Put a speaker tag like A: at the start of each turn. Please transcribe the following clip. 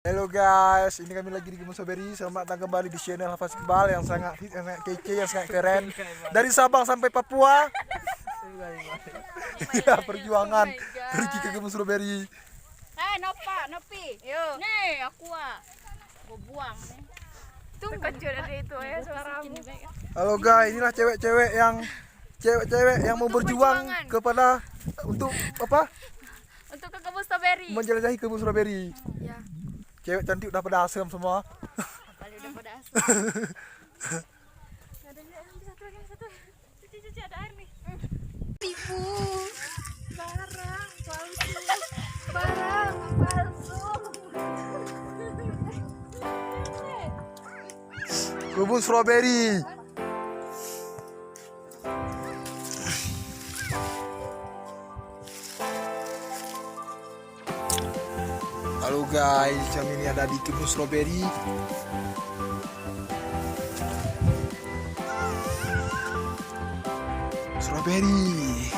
A: Halo guys, ini kami lagi di Kebun Strawberry. Selamat datang kembali di channel Hafaz Iqbal yang sangat hit, yang sangat kece, yang sangat keren. Dari Sabang sampai Papua. Inilah perjuangan pergi ke Kebun Strawberry.
B: Nopi. Yo. Nih, aku gua buang nih. Tuh kecil dari itu ya suaramu.
A: Halo guys, inilah cewek-cewek yang mau berjuang kepada untuk apa?
B: Untuk ke Kebun Strawberry.
A: Menjelajahi Kebun Strawberry.
B: Ya.
A: Cewek cantik udah pada asem semua.
B: Paling udah pada asli. Ada satu. Cuci ada air nih. Tipu. Barang palsu.
A: Kebun Strawberry. Halo guys, kami ini ada di Kebun Strawberry. Strawberry.